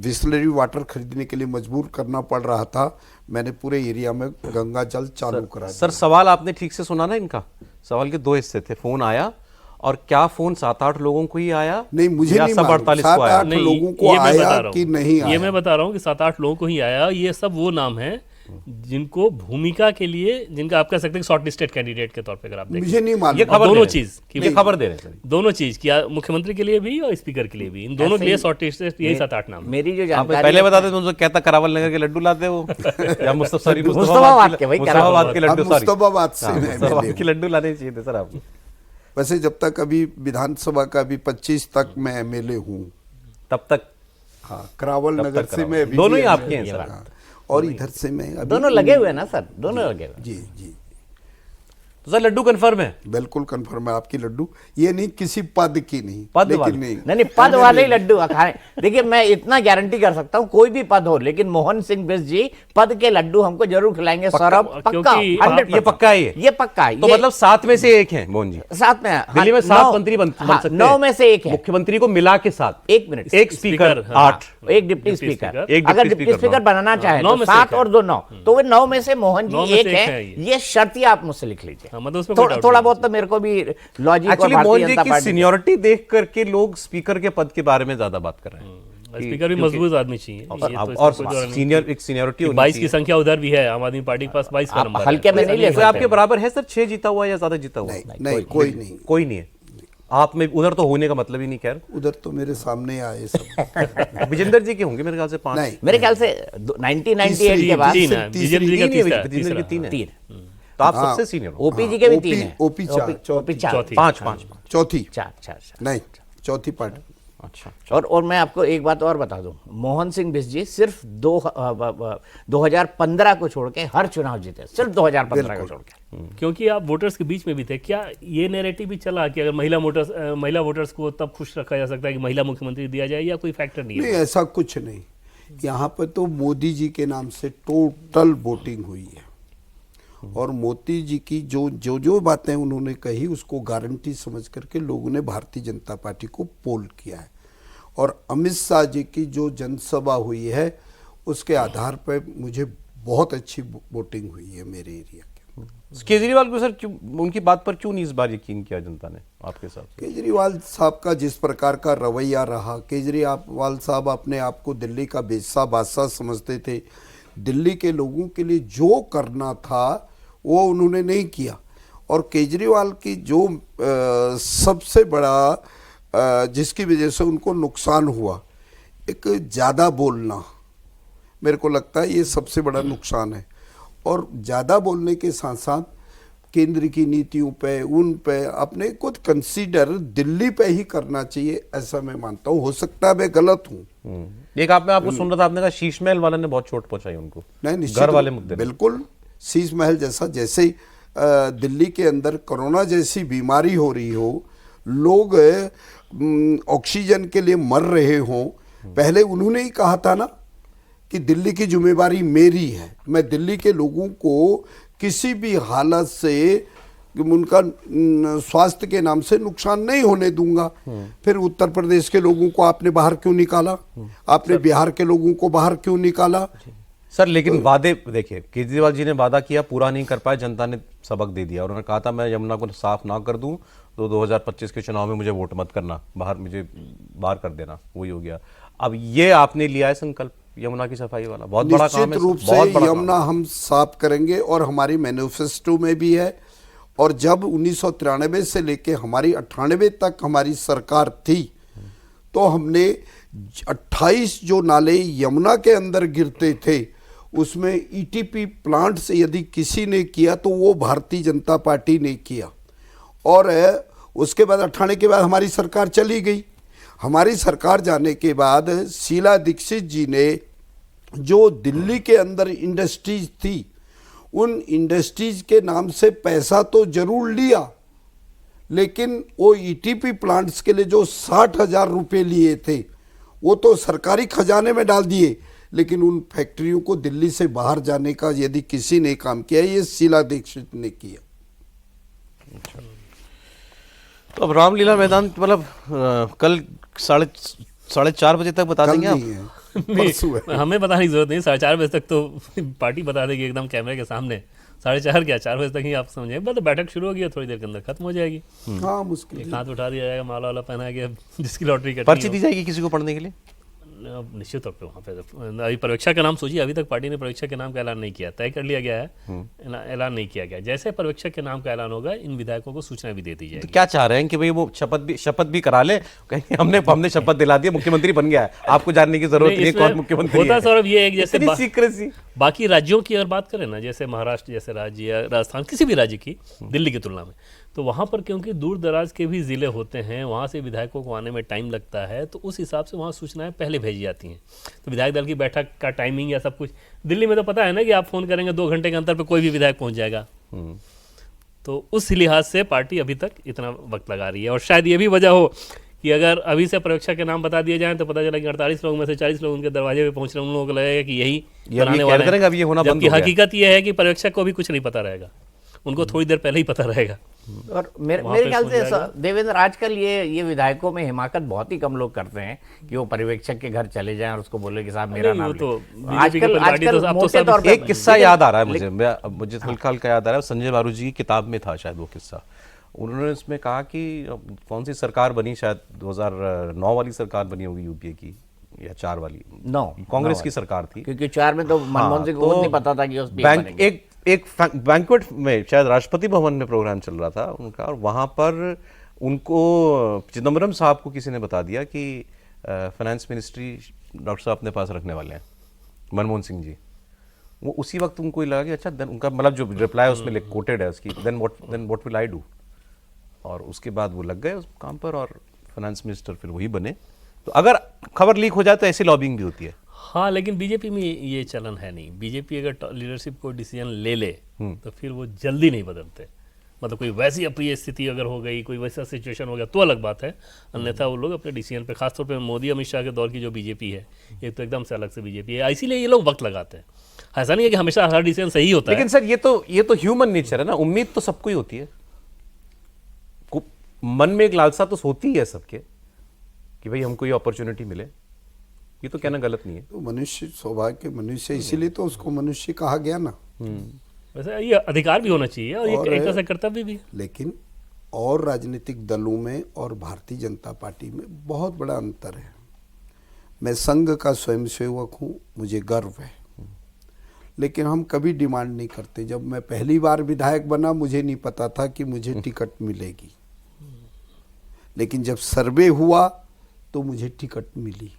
बिस्लरी वाटर खरीदने के लिए मजबूर करना पड़ रहा था, मैंने पूरे एरिया में गंगा जल चालू करा दिया। सर सवाल आपने ठीक से सुना ना, इनका सवाल के दो हिस्से थे। फोन आया, और क्या फोन 7-8 लोगों को ही आया? नहीं, मुझे या नहीं सब मालूम 48 को आया? 7-8 लोगों को ये मैं बता आया रहा कि हूँ। नहीं ये आया। मैं बता रहा हूँ कि 7-8 लोगों को ही आया। ये सब वो नाम है जिनको भूमिका के लिए, जिनका आप कह सकते हैं शॉर्ट लिस्टेड कैंडिडेट के तौर पे अगर आप देखें। मुझे नहीं मालूम। ये खबर दोनों दे रहे चीज हैं। ये खबर दे रहे हैं सर। दोनों चीज की, मुख्यमंत्री के लिए भी और स्पीकर के लिए भी, इन दोनों के लिए शॉर्ट लिस्टेड यही 7-8 नाम है। मेरी जो आप जानकारी पहले है- बता दें, मुझे कहता करावल नगर के लड्डू लाते हो या मुस्तफाबाद के, भाई, मुस्तफाबाद के अब लड्डू, सॉरी मुस्तफाबाद से मैं मुस्तफाबाद मिले के लड्डू लाने चाहिए थे सर आपको। वैसे जब तक अभी विधानसभा का अभी 25 तक मैं एमएलए हूँ, तब तक हाँ, करावल तब नगर तक से करावल। मैं अभी दोनों भी ही आपके हैं MLA सर। हाँ, और इधर से मैं अभी दोनों लगे हुए हैं ना सर, दोनों लगे हुए हैं। जी जी तो सर लड्डू कंफर्म है? बिल्कुल कंफर्म है आपकी लड्डू। ये नहीं किसी पद की नहीं, पद लेकिन वाले। नहीं पद वाले ही लड्डू खाए। देखिए मैं इतना गारंटी कर सकता हूँ, कोई भी पद हो, लेकिन मोहन सिंह बिष्ट जी पद के लड्डू हमको जरूर खिलाएंगे सौरभ, पक्का, क्योंकि 100%। ये पक्का है ये पक्का है। तो ये मतलब 7 में से एक है मोहन जी? साथ में दिल्ली में 7 मंत्री बन सकते हैं। 9 में से एक है। मुख्यमंत्री को मिला के 7। एक मिनट, एक स्पीकर स्पीकर, 8। एक डिप्टी डिप्टी स्पीकर, स्पीकर। एक अगर डिप्टी डिप्टी स्पीकर स्पीकर बनाना चाहे 9 तो में से 7 एक है। और 2 9, तो वो 9 में से मोहन 9 जी में एक से एक है। है ये। ये शर्त ही आप मुझसे लिख लीजिए। हाँ, मतलब उसमें कोई doubt थोड़ा नहीं बहुत तो मेरे को भी लॉजिक और एक्चुअली भारतीय मोहन जी जनता की पार्टी सीनियरिटी देख करके लोग स्पीकर के पद के बारे में ज्यादा बात कर रहे हैं। स्पीकर भी मजबूत आदमी चाहिए। ये तो इसमें और कोई दो राय नहीं। सीनियर एक सीनियरिटी होनी 22 की चाहिए। संख्या उधर भी है, आम आदमी पार्टी के पास 22 का आप नंबर हल्के में नहीं ले कोई सकते। आपके बराबर है सर? 6 जीता हुआ या ज्यादा जीता हुआ? नहीं कोई नहीं। कोई नहीं है आप में। उधर तो होने का मतलब ही नहीं। खैर उधर तो मेरे सामने आए सब। विजेंद्र जी के होंगे मेरे ख्याल से 5। नहीं, मेरे ख्याल से 1998 के बाद 3 है, तीसरी- बीजेपी का तीन ही है, तीसरा, विजेंद्र के 3 है। 3, तो आप हाँ। सबसे सीनियर हो। ओपी जी के भी ओपी 3 है। ओपी चार, ओपी 4 चौथी। 5 चौथी चार। नहीं, चौथी पार्टी। अच्छा। और मैं आपको एक बात और बता दूं, मोहन सिंह बिष्ट जी सिर्फ 2015 को छोड़ के हर चुनाव जीते, सिर्फ 2015 को छोड़ के। क्योंकि आप वोटर्स के बीच में भी थे। क्या ये नैरेटिव भी चला कि अगर महिला वोटर्स को तब खुश रखा जा सकता है कि महिला मुख्यमंत्री दिया जाए, या कोई फैक्टर नहीं नहीं है? ऐसा कुछ नहीं। यहाँ पर तो मोदी जी के नाम से टोटल वोटिंग हुई है, और मोदी जी की जो बातें उन्होंने कही उसको गारंटी समझ करके लोगों ने भारतीय जनता पार्टी को पोल किया है। और अमित शाह जी की जो जनसभा हुई है उसके आधार पर मुझे बहुत अच्छी वोटिंग हुई है मेरे एरिया के। केजरीवाल को सर क्यों, उनकी बात पर क्यों नहीं इस बार यकीन किया जनता ने आपके साथ? केजरीवाल साहब का जिस प्रकार का रवैया रहा, केजरीवाल साहब अपने आप को दिल्ली का बादशाह समझते थे। दिल्ली के लोगों के लिए जो करना था वो उन्होंने नहीं किया। और केजरीवाल की जो सबसे बड़ा जिसकी वजह से उनको नुकसान हुआ, एक ज़्यादा बोलना, मेरे को लगता है ये सबसे बड़ा नुकसान है। और ज़्यादा बोलने के साथ साथ केंद्र की नीतियों पे, उन पे अपने कुछ कंसीडर दिल्ली पे ही करना चाहिए, ऐसा मैं मानता हूँ। हो सकता है मैं गलत हूँ। एक आपको सुन रहा था, आपने कहा शीश महल वाले ने बहुत चोट पहुंचाई उनको। नहीं, निश्चित घर वाले मुद्दे में। बिल्कुल शीश महल जैसा, जैसे ही दिल्ली के अंदर कोरोना जैसी बीमारी हो रही हो, लोग ऑक्सीजन के लिए मर रहे हों, पहले उन्होंने ही कहा था ना कि दिल्ली की जिम्मेवारी मेरी है, मैं दिल्ली के लोगों को किसी भी हालत से उनका स्वास्थ्य के नाम से नुकसान नहीं होने दूंगा। फिर उत्तर प्रदेश के लोगों को आपने बाहर क्यों निकाला? आपने बिहार के लोगों को बाहर क्यों निकाला? सर लेकिन वादे देखिए, केजरीवाल जी ने वादा किया, पूरा नहीं कर पाए, जनता ने सबक दे दिया। उन्होंने कहा था मैं यमुना को साफ ना कर दूं तो 2025 के चुनाव में मुझे वोट मत करना, मुझे बाहर कर देना। वही हो गया। अब ये आपने लिया है संकल्प यमुना की सफाई वाला, बहुत बड़ा काम है। निश्चित रूप से बहुत बड़ा काम यमुना हम साफ करेंगे, और हमारी मैनिफेस्टो में भी है। और जब 1993 से लेके हमारी 98 तक हमारी सरकार थी, तो हमने 28 जो नाले यमुना के अंदर गिरते थे उसमें ईटीपी प्लांट से यदि किसी ने किया तो वो भारतीय जनता पार्टी ने किया। और उसके बाद 98 के बाद हमारी सरकार चली गई। हमारी सरकार जाने के बाद शीला दीक्षित जी ने जो दिल्ली के अंदर इंडस्ट्रीज थी उन इंडस्ट्रीज के नाम से पैसा तो जरूर लिया, लेकिन वो ईटीपी प्लांट्स के लिए जो 60,000 रुपये लिए थे वो तो सरकारी खजाने में डाल दिए, लेकिन उन फैक्ट्रियों को दिल्ली से बाहर जाने का यदि किसी ने काम किया ये शीला दीक्षित ने किया। तो अब रामलीला मैदान मतलब कल 4:30 बजे तक बता कल देंगे आप? नहीं है, परसों है। हमें बताने की जरूरत नहीं, 4:30 बजे तक तो पार्टी बता देगी एकदम कैमरे के सामने। 4:30 क्या 4 बजे तक ही आप समझे, बस बैठक शुरू होगी, थोड़ी देर के अंदर खत्म हो जाएगी। हाँ मुश्किल एक हाथ उठा दिया जाएगा, माला वाला पहना के, जिसकी लॉटरी कटनी पर्ची हो। दी जाएगी किसी को पढ़ने के लिए? अब निश्चित तौर पे वहाँ पे अभी परीक्षा का नाम सोचिए, अभी तक पार्टी ने परीक्षा के नाम का ऐलान नहीं किया, तय कर लिया गया है, ऐलान नहीं किया गया। जैसे परीक्षा के नाम का ऐलान होगा इन विधायकों को सूचना भी दे दी तो जाएगी। क्या चाह रहे हैं कि भाई वो शपथ भी करा ले, कहीं हमने शपथ दिला दी, मुख्यमंत्री बन गया है, आपको जानने की जरूरत नहीं है कौन मुख्यमंत्री होता है। सौरभ ये है कि जैसे इतनी सीक्रेसी। बाकी राज्यों की अगर बात करें ना, जैसे महाराष्ट्र जैसे राज्य या राजस्थान, किसी भी राज्य की दिल्ली की तुलना में, तो वहाँ पर क्योंकि दूर दराज के भी ज़िले होते हैं, वहाँ से विधायकों को आने में टाइम लगता है, तो उस हिसाब से वहाँ सूचनाएं पहले भेजी जाती हैं। तो विधायक दल की बैठक का टाइमिंग या सब कुछ दिल्ली में तो पता है ना कि आप फ़ोन करेंगे 2 घंटे के अंतर पे कोई भी विधायक पहुँच जाएगा। तो उस लिहाज से पार्टी अभी तक इतना वक्त लगा रही है। और शायद ये भी वजह हो कि अगर अभी से परीक्षा के नाम बता दिए जाएं तो पता चला कि 48 लोगों में से 40 लोग उनके दरवाजे पे पहुंच रहे हैं, उन लोगों को लगेगा कि यही बनाने वाले हैं। अब ये होना बंद जबकि हो गया। हकीकत ये है कि परीक्षक को भी कुछ नहीं पता रहेगा, उनको थोड़ी देर पहले ही पता रहेगा। और वहाँ मेरे पे ख्याल पहुंच से जाएगा। देवेंद्र, आजकल ये विधायकों में हिमाकत बहुत ही कम लोग करते हैं कि वो पर्यवेक्षक के घर चले जाएं और उसको बोले कि साहब मेरा नहीं, नाम वो ले। तो बीजेपी की आजकल पार्टी तो अब तो मोटे सब तौर पे एक किस्सा याद आ रहा है मुझे हल्का हल्का याद आ रहा है, संजय बारू जी की किताब में था शायद वो किस्सा। उन्होंने इसमें कहा कि कौन सी सरकार बनी, शायद 2009 वाली सरकार बनी होगी यूपीए की या 4 वाली, 9 कांग्रेस की सरकार थी। क्योंकि 4 में तो मनमोहन सिंह को तो नहीं पता था कि उस बैंक एक बैंक्वेट में शायद राष्ट्रपति भवन में प्रोग्राम चल रहा था उनका, और वहां पर उनको चिदम्बरम साहब को किसी ने बता दिया कि फाइनेंस मिनिस्ट्री डॉक्टर साहब अपने पास रखने वाले हैं, मनमोहन सिंह जी। वो उसी वक्त उनको लगा कि अच्छा, देन उनका मतलब जो रिप्लाई उसमें कोटेड है उसकी, then what will I do. और उसके बाद वो लग गए उस काम पर और फाइनेंस मिनिस्टर फिर वही बने। तो अगर खबर लीक हो जाए तो ऐसी लॉबिंग भी होती है। हाँ, लेकिन बीजेपी में ये चलन है नहीं। बीजेपी अगर लीडरशिप को डिसीजन ले ले तो फिर वो जल्दी नहीं बदलते। मतलब कोई वैसी अप्रिय स्थिति अगर हो गई, कोई वैसा सिचुएशन हो गया तो अलग बात है, अन्यथा वो लोग अपने डिसीजन पे, खासतौर पे मोदी अमित शाह के दौर की जो बीजेपी है, ये तो एकदम से अलग से बीजेपी है, इसीलिए ये लोग वक्त लगाते हैं। ऐसा नहीं है कि हमेशा हर डिसीजन सही होता है। लेकिन सर ये तो ह्यूमन नेचर है ना, उम्मीद तो सबको ही होती है, मन में एक लालसा तो होती है सबके कि भाई हमको ये अपॉर्चुनिटी मिले। ये तो कहना गलत नहीं है। तो मनुष्य सौभाग्य मनुष्य, इसीलिए तो उसको मनुष्य कहा गया ना। वैसे ये अधिकार भी होना चाहिए और ये एक तरह से कर्तव्य भी। लेकिन और राजनीतिक दलों में और भारतीय जनता पार्टी में बहुत बड़ा अंतर है। मैं संघ का स्वयंसेवक हूँ, मुझे गर्व है, लेकिन हम कभी डिमांड नहीं करते। जब मैं पहली बार विधायक बना मुझे नहीं पता था कि मुझे टिकट मिलेगी, लेकिन जब सर्वे हुआ तो मुझे टिकट मिली।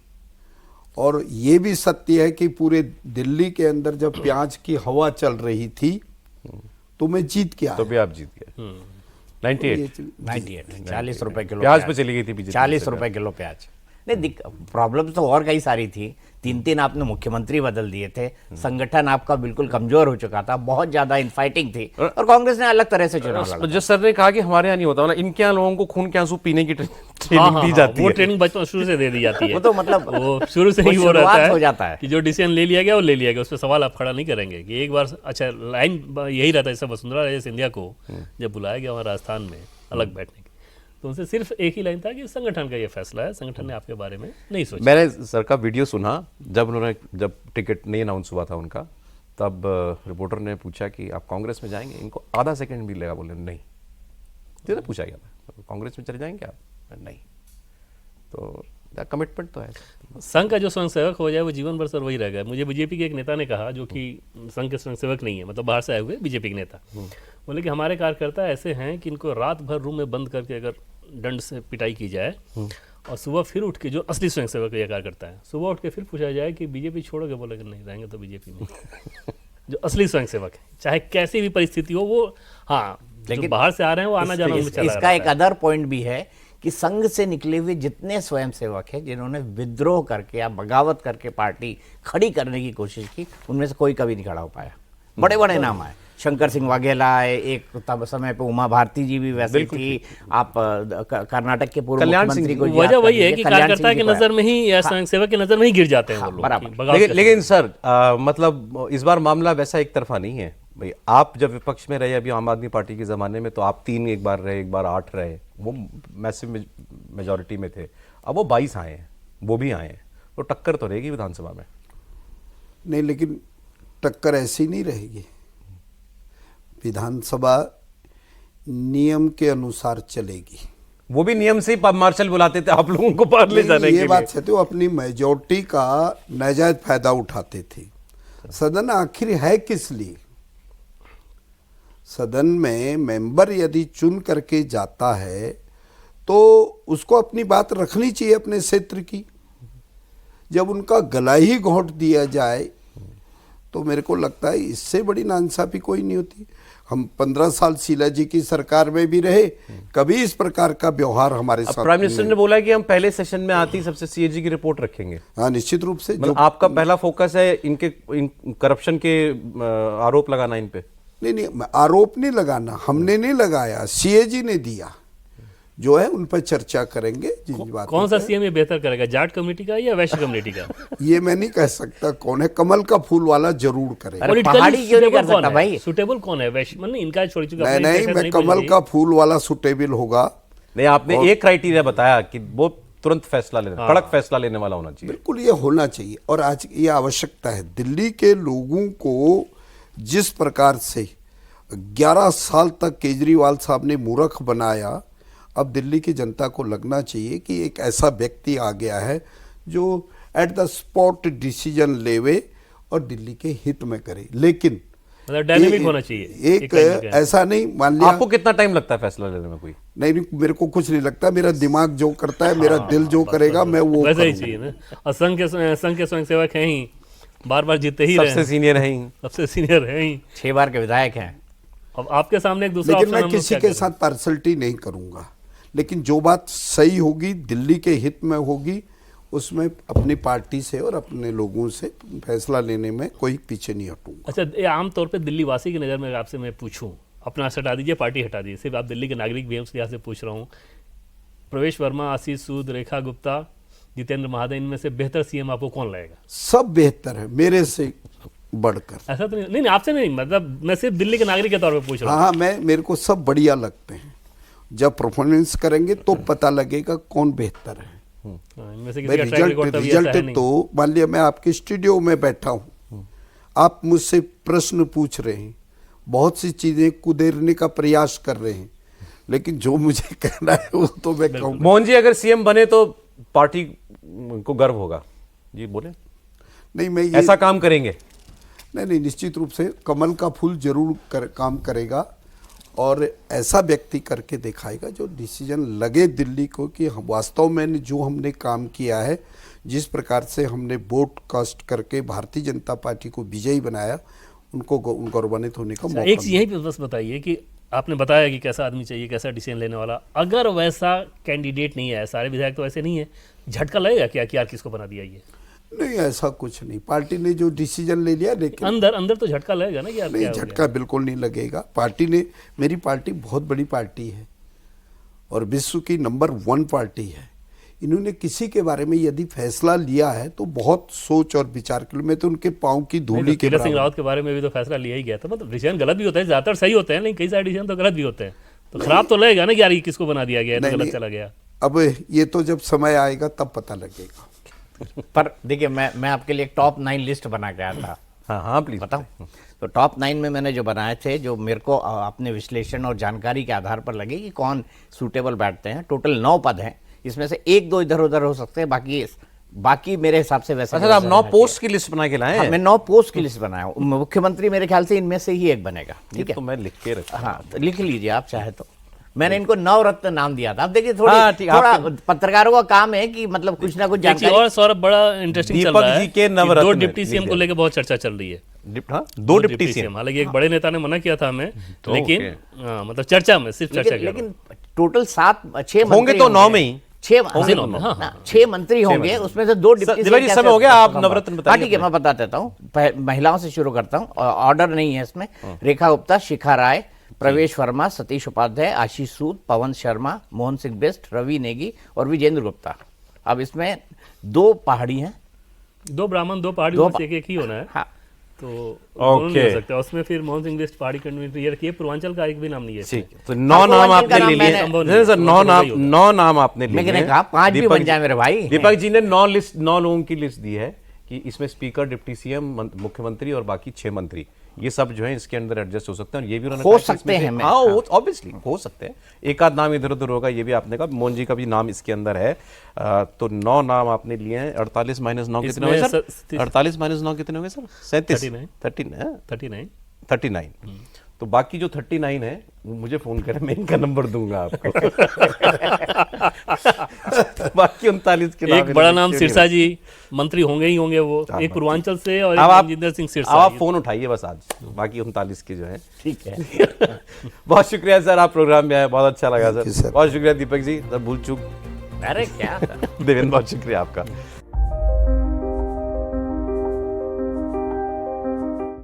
और ये भी सत्य है कि पूरे दिल्ली के अंदर जब प्याज की हवा चल रही थी तो मैं जीत के आया। तो भी आप जीत गए। 98 40 रुपए किलो प्याज पे चली गई थी बीजेपी। 40 रुपए किलो प्याज। नहीं, प्रॉब्लम तो और कई सारी थी। 3 आपने मुख्यमंत्री बदल दिए थे, संगठन आपका बिल्कुल कमजोर हो चुका था, बहुत ज्यादा इनफाइटिंग थी और कांग्रेस ने अलग तरह से चुनाव लड़ा। जो सर ने कहा कि हमारे यहाँ नहीं होता, मतलब इनके यहाँ लोगों को खून के आंसू पीने की ट्रेनिंग दी जाती वो है। ट्रेनिंग बचपन शुरू से दे दी जाती है। वो तो मतलब वो शुरू से वो ही वो शुरुआत रहता हो है, जाता है कि जो डिसीजन ले लिया गया वो ले लिया गया, उस पर सवाल आप खड़ा नहीं करेंगे कि एक बार। अच्छा, लाइन यही रहता है, जैसे वसुंधरा राजे सिंधिया को जब बुलाया गया वहाँ राजस्थान में अलग बैठने की, तो उनसे सिर्फ एक ही लाइन था कि संगठन का ये फैसला है, संगठन ने आपके बारे में नहीं सोचा। मैंने सर का वीडियो सुना जब टिकट नहीं अनाउंस हुआ था उनका, तब रिपोर्टर ने पूछा कि आप कांग्रेस में जाएंगे। इनको आधा सेकंड भी लगा, बोले नहीं। सीधे पूछा गया था, कांग्रेस में चले जाएंगे आप? नहीं। तो कमिटमेंट तो है। संघ का जो स्वयंसेवक हो जाए वो जीवन भर सर वही रह गया। मुझे बीजेपी के एक नेता ने कहा, जो कि संघ के स्वयंसेवक नहीं है, मतलब बाहर से आए हुए बीजेपी के नेता, बोले कि हमारे कार्यकर्ता ऐसे हैं कि इनको रात भर रूम में बंद करके अगर दंड से पिटाई की जाए और सुबह फिर उठ के, जो असली स्वयंसेवक ये कार्य करता है, सुबह उठ के फिर पूछा जाए कि बीजेपी छोड़ोगे, बोले कि नहीं रहेंगे तो बीजेपी में। जो असली स्वयंसेवक है, चाहे कैसी भी परिस्थिति हो, वो हाँ, लेकिन बाहर से आ रहे हैं वो आना जाना उनमें चला इसका एक अदर पॉइंट भी है कि संघ से निकले हुए जितने स्वयंसेवक हैं जिन्होंने विद्रोह करके या बगावत करके पार्टी खड़ी करने की कोशिश की, उनमें से कोई कभी नहीं खड़ा हो पाया। बड़े बड़े नाम आए, शंकर सिंह वाघेला आए, एक तब समय पे उमा भारती जी भी वैसे थी, आप कर्नाटक के पूर्व मुख्यमंत्री को वजह वही है कि कार्यकर्ता की नजर में ही या स्वयंसेवक की नजर में ही गिर जाते हैं वो लोग। बराबर। लेकिन सर मतलब इस बार मामला वैसा एक तरफा नहीं है भाई। आप जब विपक्ष में रहे अभी आम आदमी पार्टी के ज़माने में, तो आप 3 एक बार रहे, एक बार 8 रहे, वो मैसिव मेजॉरिटी में थे। अब वो 22 आए हैं, वो भी आए हैं, तो टक्कर तो रहेगी विधानसभा में। नहीं, लेकिन टक्कर ऐसी नहीं रहेगी। विधानसभा नियम के अनुसार चलेगी। वो भी नियम से ही मार्शल बुलाते थे आप लोगों को बाहर ले जाने के लिए। ये बात है, तो अपनी मेजॉरिटी का नाजायज फायदा उठाते थे। सदन आखिर है किस लिए? सदन में मेंबर यदि चुन करके जाता है तो उसको अपनी बात रखनी चाहिए अपने क्षेत्र की। जब उनका गला ही घोंट दिया जाए तो मेरे को लगता है इससे बड़ी नाइंसाफी कोई नहीं होती। हम 15 साल शीला जी की सरकार में भी रहे, कभी इस प्रकार का व्यवहार हमारे साथ प्राइम मिनिस्टर ने बोला कि हम पहले सेशन में आती सबसे सीएजी की रिपोर्ट रखेंगे। हाँ, निश्चित रूप से। मतलब आपका पहला फोकस है इनके करप्शन के आरोप लगाना इन पे? नहीं, आरोप नहीं लगाना, हमने नहीं लगाया, सीएजी ने दिया। जो है उन पर चर्चा करेंगे। कौन सा सीएम ये बेहतर करेगा, जाट कम्युनिटी का या वैश्य कम्युनिटी का? ये मैं नहीं कह सकता कौन है, कमल का फूल वाला जरूर करेगा। पहाड़ी क्यों नहीं कर सकता भाई? सुटेबल कौन है? वैश्य मतलब इनका छोड़ चुका। नहीं, मैं कमल का फूल वाला सुटेबल होगा। नहीं, आपने एक क्राइटेरिया बताया कि वो तुरंत फैसला लेना, कड़क फैसला लेने वाला होना चाहिए। बिल्कुल, ये होना चाहिए और आज ये आवश्यकता है। दिल्ली के लोगों को जिस प्रकार से 11 साल तक केजरीवाल साहब ने मूर्ख बनाया, अब दिल्ली की जनता को लगना चाहिए कि एक ऐसा व्यक्ति आ गया है जो एट द स्पॉट डिसीजन लेवे और दिल्ली के हित में करे। लेकिन मतलब डायनेमिक होना चाहिए। एक ऐसा नहीं, मान लिया आपको कितना टाइम लगता है फैसला लेने में? कोई नहीं, मेरे को कुछ नहीं लगता। मेरा दिमाग जो करता है, मेरा दिल जो करेगा, मैं वो वैसा ही चाहिए ना। और संघ के स्वयंसेवक हैं ही, बार बार जीते ही सबसे सीनियर है ही, सबसे सीनियर है ही, 6 बार के विधायक हैं। अब आपके सामने एक दूसरा लेकिन मैं किसी के साथ पार्सलिटी नहीं करूंगा, लेकिन जो बात सही होगी, दिल्ली के हित में होगी, उसमें अपनी पार्टी से और अपने लोगों से फैसला लेने में कोई पीछे नहीं हटूंगा। अच्छा, ये आमतौर पे दिल्ली वासी की नज़र में आपसे मैं पूछूं, अपना हटा दीजिए, पार्टी हटा दीजिए, सिर्फ आप दिल्ली के नागरिक भी हैं उस लिहाज से पूछ रहा हूँ, प्रवेश वर्मा, आशीष सूद, रेखा गुप्ता, जितेंद्र महादय, इनमें से बेहतर सीएम आपको कौन लगेगा? सब बेहतर है मेरे से बढ़कर। ऐसा तो नहीं, आपसे नहीं, मतलब मैं सिर्फ दिल्ली के नागरिक के तौर पे पूछ रहा हूँ। हाँ, मेरे को सब बढ़िया लगते हैं। जब परफॉर्मेंस करेंगे तो पता लगेगा कौन बेहतर है। इनमें से किसी का ट्रैक रिकॉर्ड तभी ऐसा है रिजल्ट नहीं। तो मान लिया मैं आपके स्टूडियो में बैठा हूँ, आप मुझसे प्रश्न पूछ रहे हैं, बहुत सी चीजें कुदेरने का प्रयास कर रहे हैं, लेकिन जो मुझे कहना है वो तो मैं कहूँ। मोहन जी अगर सीएम बने तो पार्टी को गर्व होगा जी, बोले? नहीं, मैं ये ऐसा काम करेंगे? नहीं, निश्चित रूप से कमल का फूल जरूर काम करेगा और ऐसा व्यक्ति करके दिखाएगा जो डिसीजन लगे दिल्ली को कि वास्तव में जो हमने काम किया है, जिस प्रकार से हमने वोट कास्ट करके भारतीय जनता पार्टी को विजयी बनाया, उनको गौरवान्वित होने का मौका। एक चीज यही पे बस बताइए कि आपने बताया कि कैसा आदमी चाहिए, कैसा डिसीजन लेने वाला, अगर वैसा कैंडिडेट नहीं है, सारे विधायक तो ऐसे नहीं है, झटका लगेगा क्या कि यार किसको बना दिया ये? नहीं, ऐसा कुछ नहीं, पार्टी ने जो डिसीजन ले लिया, लेकिन अंदर तो झटका लगेगा ना कि यार नहीं, क्या हो गया? झटका बिल्कुल नहीं लगेगा। पार्टी ने, मेरी पार्टी बहुत बड़ी पार्टी है और विश्व की नंबर 1 पार्टी है। इन्होंने किसी के बारे में यदि फैसला लिया है तो बहुत सोच और विचार के लिए, मैं तो उनके पाँव की धूली के तीरथ सिंह रावत के बारे में भी तो फैसला लिया ही गया था। मतलब डिसीजन गलत भी होता है, ज्यादातर सही होते हैं, लेकिन कई सारे डिसीजन तो गलत भी होते हैं, तो खराब तो लगेगा ना कि यार ये किसको बना दिया गया, तो गलत चला गया। अब ये तो जब समय आएगा तब पता लगेगा। पर देखिए, मैं आपके लिए एक टॉप 9 लिस्ट बना के आया था। हाँ प्लीज बताऊं? तो टॉप 9 में मैंने जो बनाए थे, जो मेरे को अपने विश्लेषण और जानकारी के आधार पर लगे कि कौन सूटेबल बैठते हैं। टोटल 9 पद हैं, इसमें से 1-2 इधर उधर हो सकते हैं, बाकी मेरे हिसाब से वैसे। अच्छा, आप 9 पोस्ट की लिस्ट बना के लाए हैं? मैं 9 पोस्ट की लिस्ट बनाया हूँ। मुख्यमंत्री मेरे ख्याल से इनमें से ही एक बनेगा। ठीक है, तो मैं लिख के रखा। हाँ, तो लिख लीजिए आप चाहे तो। मैंने इनको नवरत्न नाम दिया था। अब देखिए हाँ, ठीक, थोड़ा आपके- पत्रकारों का काम है कि मतलब कुछ ना कुछ एक चीज जानकारी। और सौरभ, बड़ा इंटरेस्टिंग चल दीपक रहा है जी के कि नवरत्न दो में डिप्टी सीएम को लिख लेकर बहुत चर्चा चल रही है। दो डिप्टी सीएम। हालांकि एक बड़े नेता ने मना किया था हमें, लेकिन हाँ, मतलब चर्चा में, सिर्फ चर्चा लेकिन, के लेकिन टोटल 6 होंगे तो 9 में ही। 6 मंत्री होंगे, उसमें से 2 डिप्टी दिवाली सीएम समय कैसे हो गया, आप संभव? नवरत्न हाँ बताइए ठीक है, मैं बता देता हूँ। महिलाओं से शुरू करता हूँ, ऑर्डर नहीं है इसमें। रेखा गुप्ता, शिखा राय, प्रवेश वर्मा, सतीश उपाध्याय, आशीष सूद, पवन शर्मा, मोहन सिंह बिष्ट, रवि नेगी और विजेंद्र गुप्ता। अब इसमें 2 पहाड़ी हैं। 2 ब्राह्मण 2 पहाड़ी दो में से एक ही होना है, हाँ, तो दोनों नहीं हो सकता। उसमें फिर मोहन सिंह बिष्ट पहाड़ी कैंडिडेट ये रखिए, पूर्वांचल का एक भी नाम नहीं है। ठीक, तो 9 नाम पूर्वांचल का आपने नाम ले लिए। संभव नहीं नहीं है, सर, 9 पूर्वांचल नाम, का ही होगा। 9 नाम आपने ले लिए। मैंने कहा 5 भी बन जाए मेरे भाई। दीपक जी ने 9 लोगों की लिस्ट दी है कि इसमें स्पीकर, डिप्टी सीएम, मुख्यमंत्री और बाकी 6 मंत्री, ये सब जो है इसके अंदर एडजस्ट हो सकते हैं। और ये भी उन्होंने हो कहा कि सकते इसमें से- हैं, मैं- हाँ, ऑब्वियसली हो सकते हैं। एक आध नाम इधर उधर होगा, ये भी आपने कहा। मोहन जी का भी नाम इसके अंदर है। तो 9 नाम आपने लिए हैं। 48 - 9 कितने हो गए सर? 48 - 9 कितने हो गए सर? 37, 39। 39। तो बाकी जो 39 है मुझे फोन करें, मैं इनका नंबर दूंगा आपको। बाकी 39 के नाम एक बड़ा इन्होंने नाम क्यों सिरसा नहीं जी, मंत्री होंगे ही होंगे वो, एक पूर्वांचल से और एक अब आप मनजिंदर सिंह अब सिरसा। आप फोन उठाइए बस आज, बाकी 39 के जो है। ठीक है। बहुत शुक्रिया सर, आप प्रोग्राम में आए, बहुत अच्छा लगा Thank you, सर। sir. बहुत शुक्रिया दीपक जी, सर भूल चूक। अरे क्या देवेंद्र, बहुत शुक्रिया आपका।